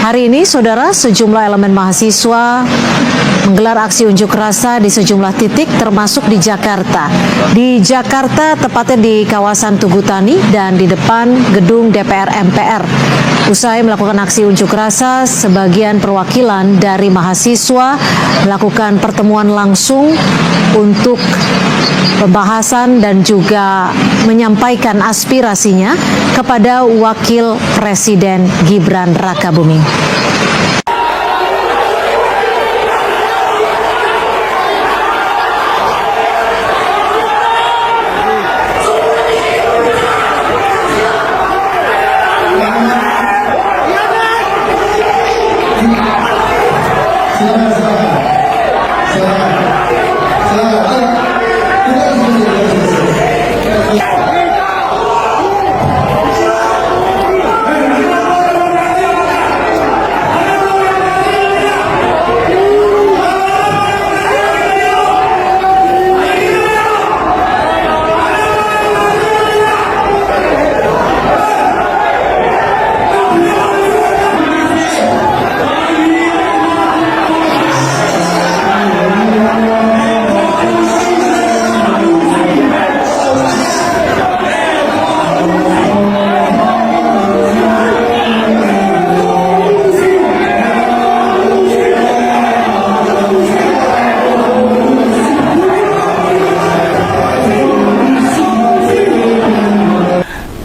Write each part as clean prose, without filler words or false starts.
Hari ini, saudara, sejumlah elemen mahasiswa menggelar aksi unjuk rasa di sejumlah titik, termasuk di Jakarta. Di Jakarta, tepatnya di kawasan Tugu Tani dan di depan gedung DPR MPR. Usai melakukan aksi unjuk rasa, sebagian perwakilan dari mahasiswa melakukan pertemuan langsung untuk pembahasan dan juga menyampaikan aspirasinya kepada Wakil Presiden Gibran Rakabuming.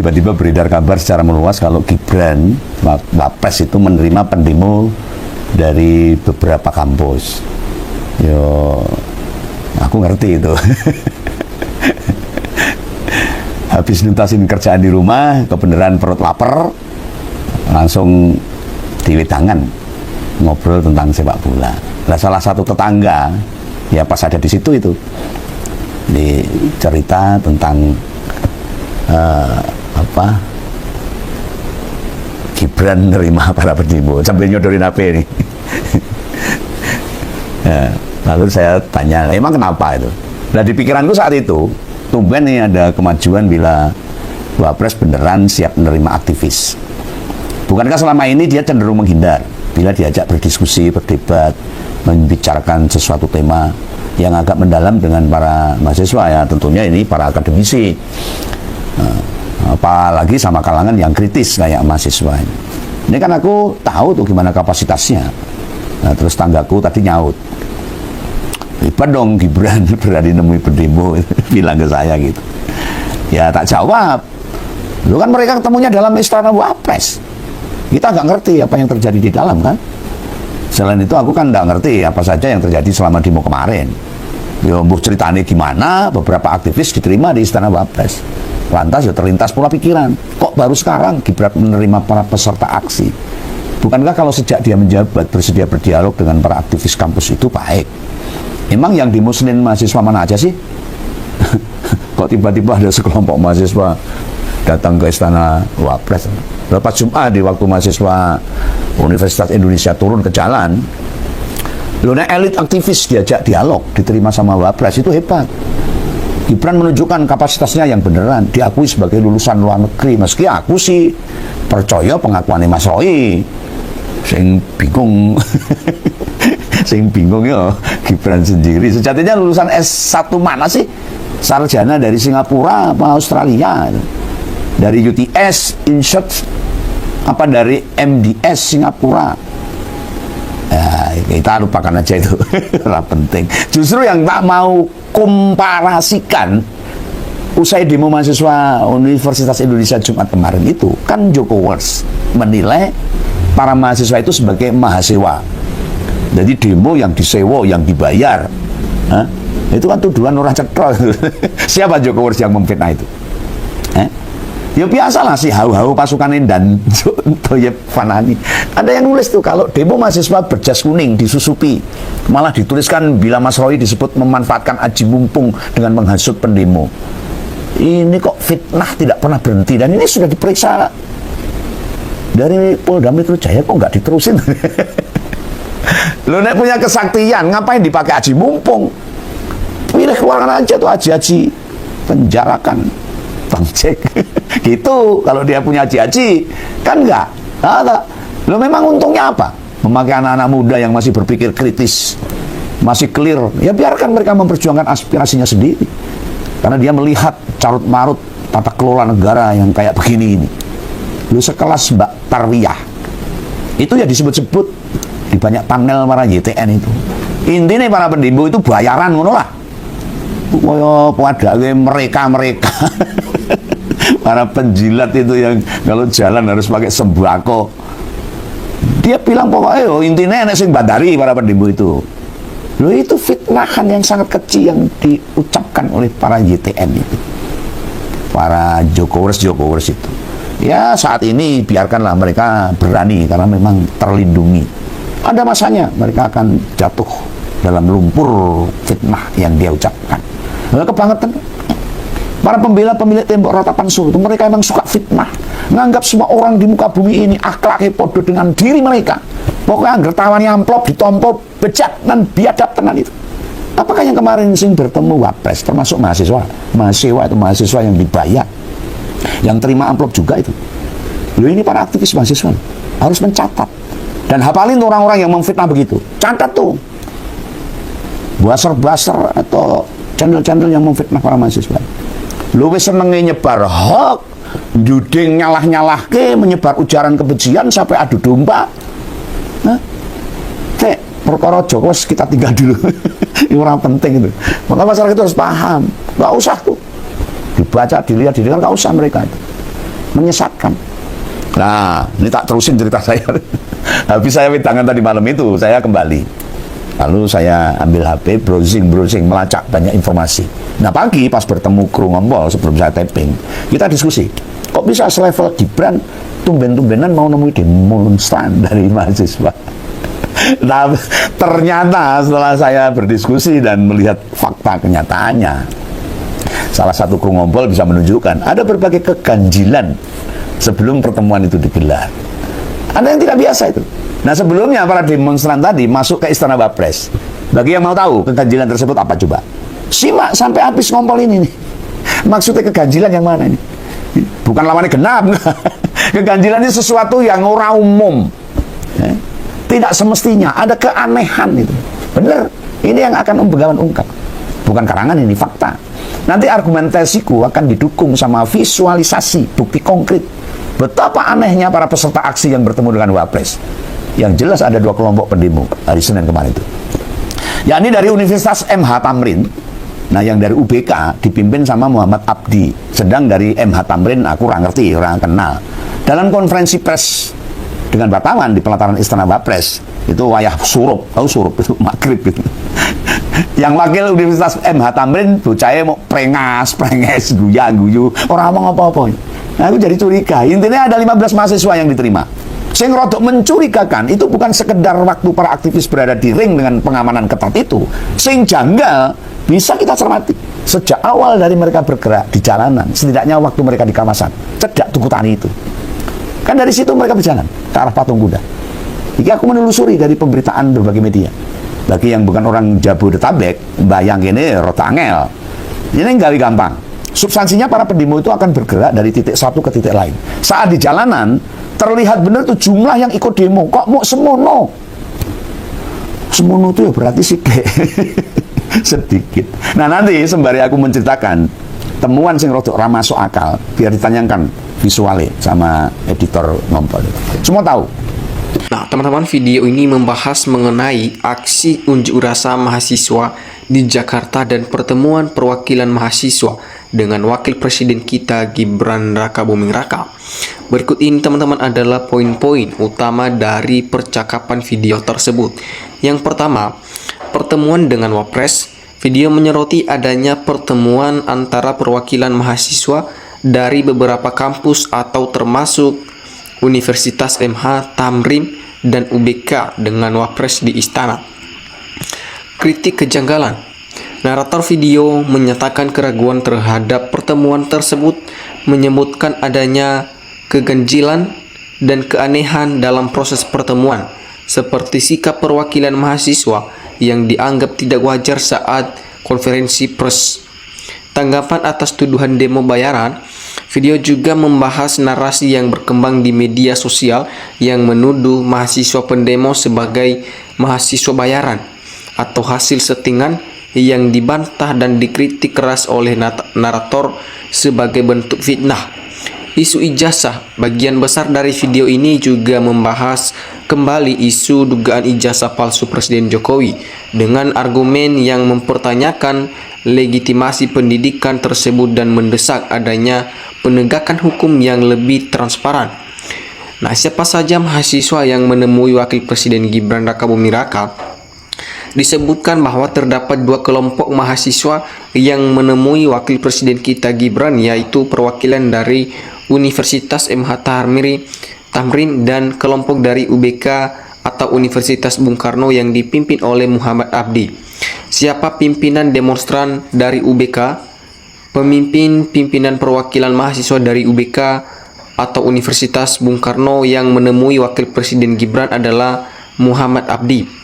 Tiba-tiba beredar kabar secara meluas kalau Gibran, Wapres itu menerima pendemo dari beberapa kampus. Yo, aku ngerti itu. Habis nuntasin kerjaan di rumah, kebenaran perut lapar, langsung diwedangan ngobrol tentang sepak bola. Nah, salah satu tetangga, ya pas ada di situ itu, cerita tentang Gibran nerima para pendemo sambil nyodorin HP ini. Ya, lalu saya tanya, emang kenapa itu? Nah, di pikiranku saat itu tumben nih ada kemajuan bila Wapres beneran siap menerima aktivis. Bukankah selama ini dia cenderung menghindar bila diajak berdiskusi, berdebat, membicarakan sesuatu tema yang agak mendalam dengan para mahasiswa, ya tentunya ini para akademisi. Apalagi sama kalangan yang kritis kayak mahasiswa ini kan aku tahu tuh gimana kapasitasnya. Nah, terus tanggaku tadi nyaut, hebat dong Gibran berani nemui pendemo. Bilang ke saya gitu. Ya tak jawab, lu kan mereka ketemunya dalam istana Wapres, kita nggak ngerti apa yang terjadi di dalam kan. Selain itu aku kan nggak ngerti apa saja yang terjadi selama demo kemarin. Ya ceritanya gimana beberapa aktivis diterima di istana Wapres. Lantas ya terlintas pula pikiran, kok baru sekarang Gibran menerima para peserta aksi? Bukankah kalau sejak dia menjabat bersedia berdialog dengan para aktivis kampus itu baik? Emang yang di Muslim mahasiswa mana aja sih? Kok tiba-tiba ada sekelompok mahasiswa datang ke istana Wapres? Lepas Jumat di waktu mahasiswa Universitas Indonesia turun ke jalan, elit aktivis diajak dialog, diterima sama Wapres, itu hebat. Gibran menunjukkan kapasitasnya yang beneran, diakui sebagai lulusan luar negeri. Meski aku sih percaya pengakuannya Mas Roy, sing bingung, sing bingung ya Gibran sendiri. Sejatinya lulusan S1 mana sih? Sarjana dari Singapura apa Australia? Dari UTS, Inshot, apa dari MDS Singapura? Ya, kita lupakan aja itu. Lah penting. Justru yang tak mau komparasikan usai demo mahasiswa Universitas Indonesia Jumat kemarin itu kan Jokowers menilai para mahasiswa itu sebagai mahasiswa. Jadi demo yang disewa, yang dibayar. Hah? Itu kan tuduhan orang cetro. Siapa Jokowers yang memfitnah itu? Ya biasalah sih hau-hau pasukan dan Toyib Fanani. Ada yang nulis tuh kalau demo mahasiswa berjas kuning disusupi, malah dituliskan bila Mas Roy disebut memanfaatkan aji mumpung dengan menghasut pendemo. Ini kok fitnah tidak pernah berhenti, dan ini sudah diperiksa dari Polda Metro Jaya, kok nggak diterusin? Lo nek punya kesaktian, ngapain dipakai aji mumpung? Pilih keluaran aja tuh aji-aji penjarakan Bang Jack. Gitu kalau dia punya aji-aji kan enggak. Lo memang untungnya apa? Memakai anak-anak muda yang masih berpikir kritis, masih clear, ya biarkan mereka memperjuangkan aspirasinya sendiri. Karena dia melihat carut-marut tata kelola negara yang kayak begini ini. Lu sekelas Mbak Tarwiyah, itu ya disebut-sebut di banyak panel para YTN itu. Intinya para pendemo itu bayaran ngono lah. Kaya padahal mereka para penjilat itu yang kalau jalan harus pakai sembako. Dia bilang pokoknya intinya enak sing bandari para pendemo itu. Loh, itu fitnahan yang sangat kecil yang diucapkan oleh para YTN itu. Para Jokowers itu. Ya saat ini biarkanlah mereka berani karena memang terlindungi. Ada masanya mereka akan jatuh dalam lumpur fitnah yang dia ucapkan. Nah, kebangetan. Para pembela-pemilik tembok ratapan Solo itu mereka memang suka fitnah. Nganggap semua orang di muka bumi ini akhlaknya podo dengan diri mereka. Pokoknya anggar tawani amplop, ditompo, bejat, dan biadab tenan itu. Apakah yang kemarin sing bertemu Wapres, termasuk mahasiswa itu mahasiswa yang dibayar, yang terima amplop juga itu. Loh, ini para aktivis mahasiswa harus mencatat. Dan hafalin orang-orang yang memfitnah begitu. Catat tuh. Baser-baser atau channel-channel yang memfitnah para mahasiswa. Lu wis senenge nyebar hoax, juding nyalah-nyalahke, menyebar ujaran kebencian sampai adu domba. Hah? Perkara Joko kita tinggal dulu. Ini orang penting itu. Maka masyarakat itu harus paham. Nggak usah tuh dibaca, dilihat, nggak usah mereka itu. Menyesatkan. Nah, ini tak terusin cerita saya. Habis saya wedangan tadi malam itu, saya kembali. Lalu saya ambil HP, browsing, melacak banyak informasi. Nah pagi pas bertemu kru ngompol sebelum saya tapping, kita diskusi. Kok bisa selevel Gibran tumben-tumbenan mau nemui demonstran dari mahasiswa? Nah ternyata setelah saya berdiskusi dan melihat fakta kenyataannya, salah satu kru ngompol bisa menunjukkan ada berbagai keganjilan sebelum pertemuan itu digelar. Ada yang tidak biasa itu. Nah sebelumnya para demonstran tadi masuk ke Istana Wapres. Bagi yang mau tahu keganjilan tersebut apa coba? Simak sampai habis ngompol ini nih. Maksudnya keganjilan yang mana ini? Bukan lawannya genap. Keganjilan ini sesuatu yang orang umum. Tidak semestinya, ada keanehan itu. Benar, ini yang akan Om Begawan ungkap. Bukan karangan, ini fakta. Nanti argumentasiku akan didukung sama visualisasi, bukti konkret. Betapa anehnya para peserta aksi yang bertemu dengan Wapres. Yang jelas ada dua kelompok pendemo hari Senin kemarin itu. Yakni dari Universitas MH Tamrin. Nah yang dari UBK dipimpin sama Muhammad Abdi. Sedang dari MH Tamrin aku kurang ngerti, orang kenal. Dalam konferensi pers dengan wartawan di pelataran Istana Wapres, itu wayah surup, tahu surup itu maghrib gitu. Yang wakil Universitas MH Tamrin bocahnya mau prenges, guyu, orang ngomong apa-apa. Nah aku jadi curiga. Intinya ada 15 mahasiswa yang diterima. Sing rodok mencurigakan itu bukan sekedar waktu para aktivis berada di ring dengan pengamanan ketat itu. Sing janggal bisa kita cermati sejak awal dari mereka bergerak di jalanan, setidaknya waktu mereka di kawasan Cedak Tugu Tani itu. Kan dari situ mereka berjalan ke arah Patung Kuda. Jadi aku menelusuri dari pemberitaan berbagai media. Bagi yang bukan orang Jabodetabek, bayang ini rota angel. Ini nggak gampang. Substansinya para pendemo itu akan bergerak dari titik satu ke titik lain. Saat di jalanan terlihat benar tuh jumlah yang ikut demo. Kok mau semono? Semono itu ya berarti sedikit. Sedikit. Nah nanti sembari aku menceritakan temuan sing rodok ra masuk akal, biar ditanyakan visualnya sama editor ngompol. Semua tahu. Nah teman-teman, video ini membahas mengenai aksi unjuk rasa mahasiswa di Jakarta dan pertemuan perwakilan mahasiswa dengan Wakil Presiden kita Gibran Raka Buming Raka. Berikut ini teman-teman adalah poin-poin utama dari percakapan video tersebut. Yang pertama, pertemuan dengan Wapres. Video menyoroti adanya pertemuan antara perwakilan mahasiswa dari beberapa kampus atau termasuk Universitas MH Tamrin dan UBK dengan Wapres di istana. Kritik kejanggalan. Narator video menyatakan keraguan terhadap pertemuan tersebut, menyebutkan adanya keganjilan dan keanehan dalam proses pertemuan, seperti sikap perwakilan mahasiswa yang dianggap tidak wajar saat konferensi pers. Tanggapan atas tuduhan demo bayaran, Video juga membahas narasi yang berkembang di media sosial yang menuduh mahasiswa pendemo sebagai mahasiswa bayaran atau hasil settingan, yang dibantah dan dikritik keras oleh narator sebagai bentuk fitnah. Isu ijazah, bagian besar dari video ini juga membahas kembali isu dugaan ijazah palsu Presiden Jokowi dengan argumen yang mempertanyakan legitimasi pendidikan tersebut dan mendesak adanya penegakan hukum yang lebih transparan. Nah, siapa saja mahasiswa yang menemui Wakil Presiden Gibran Rakabuming Raka? Disebutkan bahwa terdapat dua kelompok mahasiswa yang menemui Wakil Presiden kita Gibran, yaitu perwakilan dari Universitas MH Tamrin dan kelompok dari UBK atau Universitas Bung Karno yang dipimpin oleh Muhammad Abdi. Siapa pimpinan demonstran dari UBK? Pimpinan perwakilan mahasiswa dari UBK atau Universitas Bung Karno yang menemui Wakil Presiden Gibran adalah Muhammad Abdi.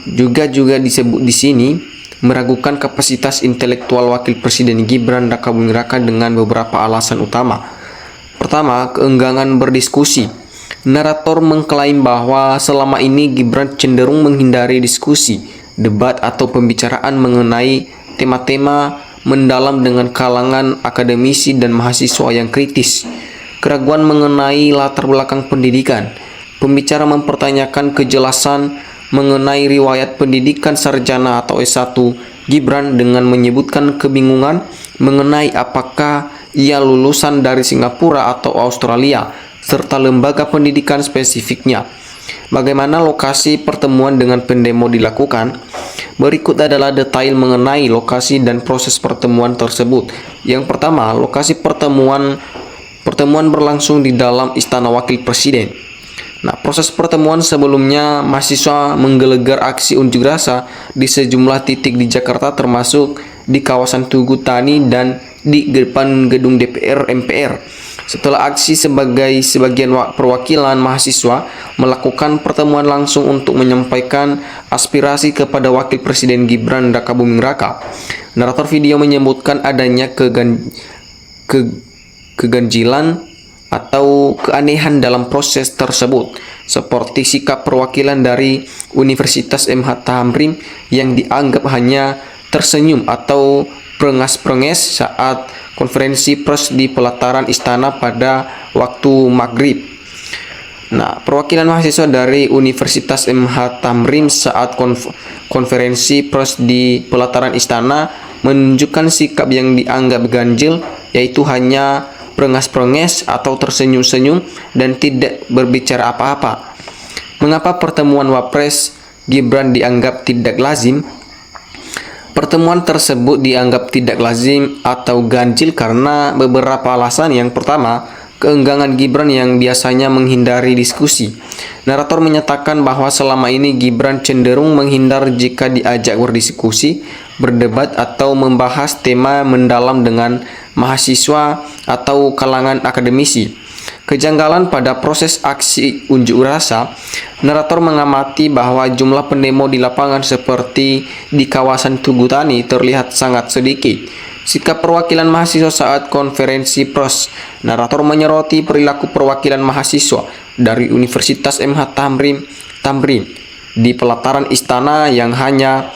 Juga disebut di sini meragukan kapasitas intelektual Wakil Presiden Gibran Rakabuming Raka dengan beberapa alasan utama. Pertama, keengganan berdiskusi. Narator mengklaim bahwa selama ini Gibran cenderung menghindari diskusi, debat atau pembicaraan mengenai tema-tema mendalam dengan kalangan akademisi dan mahasiswa yang kritis. Keraguan mengenai latar belakang pendidikan. Pembicara mempertanyakan kejelasan mengenai riwayat pendidikan sarjana atau S1 Gibran dengan menyebutkan kebingungan mengenai apakah ia lulusan dari Singapura atau Australia serta lembaga pendidikan spesifiknya. Bagaimana lokasi pertemuan dengan pendemo dilakukan? Berikut adalah detail mengenai lokasi dan proses pertemuan tersebut. Yang pertama, lokasi pertemuan berlangsung di dalam Istana Wakil Presiden. Nah, proses pertemuan sebelumnya mahasiswa menggelegar aksi unjuk rasa di sejumlah titik di Jakarta, termasuk di kawasan Tugu Tani dan di depan gedung DPR MPR. Setelah aksi, sebagian perwakilan mahasiswa melakukan pertemuan langsung untuk menyampaikan aspirasi kepada Wakil Presiden Gibran Rakabuming Raka. Narator video menyebutkan adanya keganjilan atau keanehan dalam proses tersebut, seperti sikap perwakilan dari Universitas MH Tamrin yang dianggap hanya tersenyum atau prengas-prenges saat konferensi pers di pelataran istana pada waktu maghrib. Nah, perwakilan mahasiswa dari Universitas MH Tamrin saat konferensi pers di pelataran istana menunjukkan sikap yang dianggap ganjil, yaitu hanya prengas-prenges atau tersenyum-senyum dan tidak berbicara apa-apa. Mengapa pertemuan Wapres Gibran dianggap tidak lazim? Pertemuan tersebut dianggap tidak lazim atau ganjil karena beberapa alasan. Yang pertama, keengganan Gibran yang biasanya menghindari diskusi. Narator menyatakan bahwa selama ini Gibran cenderung menghindar jika diajak berdiskusi, berdebat atau membahas tema mendalam dengan mahasiswa atau kalangan akademisi. Kejanggalan pada proses aksi unjuk rasa, narator mengamati bahwa jumlah pendemo di lapangan seperti di kawasan Tugu Tani terlihat sangat sedikit. Sikap perwakilan mahasiswa saat konferensi pers, narator menyoroti perilaku perwakilan mahasiswa dari Universitas MH Tamrin di pelataran istana yang hanya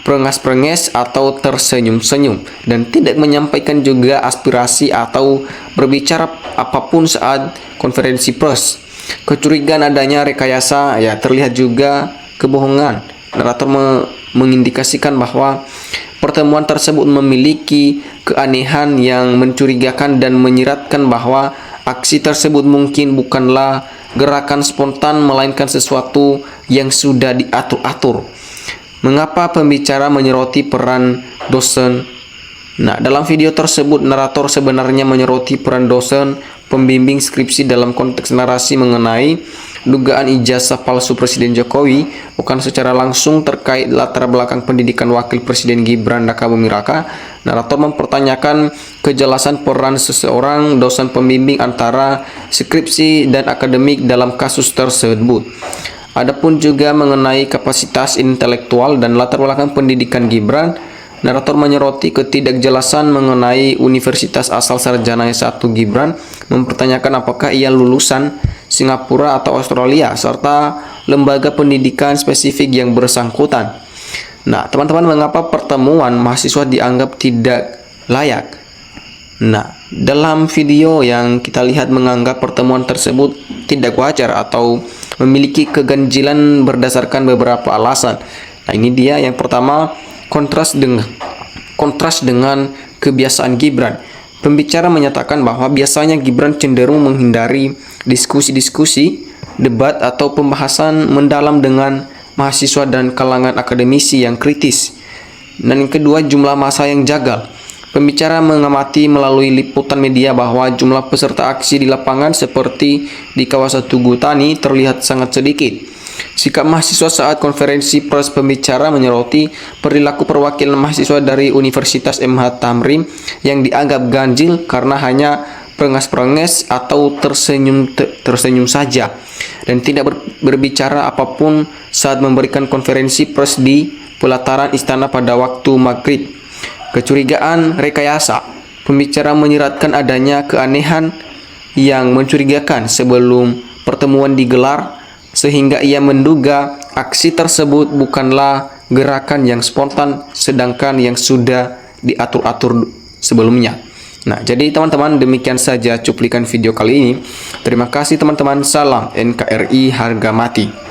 prengas-prenges atau tersenyum-senyum dan tidak menyampaikan juga aspirasi atau berbicara apapun saat konferensi pers. Kecurigaan adanya rekayasa, terlihat juga kebohongan. Narator mengindikasikan bahwa pertemuan tersebut memiliki keanehan yang mencurigakan dan menyiratkan bahwa aksi tersebut mungkin bukanlah gerakan spontan melainkan sesuatu yang sudah diatur-atur. Mengapa pembicara menyoroti peran dosen? Nah, dalam video tersebut narator sebenarnya menyoroti peran dosen pembimbing skripsi dalam konteks narasi mengenai dugaan ijazah palsu Presiden Jokowi, bukan secara langsung terkait latar belakang pendidikan Wakil Presiden Gibran Rakabuming Raka. Narator mempertanyakan kejelasan peran seseorang dosen pembimbing antara skripsi dan akademik dalam kasus tersebut. Adapun juga mengenai kapasitas intelektual dan latar belakang pendidikan Gibran, Narator menyoroti ketidakjelasan mengenai universitas asal sarjana S1 Gibran, mempertanyakan apakah ia lulusan Singapura atau Australia, serta lembaga pendidikan spesifik yang bersangkutan. Nah, teman-teman, mengapa pertemuan mahasiswa dianggap tidak layak? Nah, dalam video yang kita lihat menganggap pertemuan tersebut tidak wajar atau memiliki keganjilan berdasarkan beberapa alasan. Nah, ini dia yang pertama, kontras dengan kebiasaan Gibran. Pembicara menyatakan bahwa biasanya Gibran cenderung menghindari diskusi-diskusi, debat atau pembahasan mendalam dengan mahasiswa dan kalangan akademisi yang kritis. Dan yang kedua, jumlah massa yang jagal. Pembicara mengamati melalui liputan media bahwa jumlah peserta aksi di lapangan seperti di kawasan Tugu Tani terlihat sangat sedikit. Sikap mahasiswa saat konferensi pers, pembicara menyoroti perilaku perwakilan mahasiswa dari Universitas MH Tamrin yang dianggap ganjil karena hanya perengas-perengas atau tersenyum saja dan tidak berbicara apapun saat memberikan konferensi pers di pelataran istana pada waktu maghrib. Kecurigaan rekayasa. Pembicara menyiratkan adanya keanehan yang mencurigakan sebelum pertemuan digelar, sehingga ia menduga aksi tersebut bukanlah gerakan yang spontan sedangkan yang sudah diatur-atur sebelumnya. Nah, jadi teman-teman, demikian saja cuplikan video kali ini. Terima kasih teman-teman. Salam NKRI harga mati.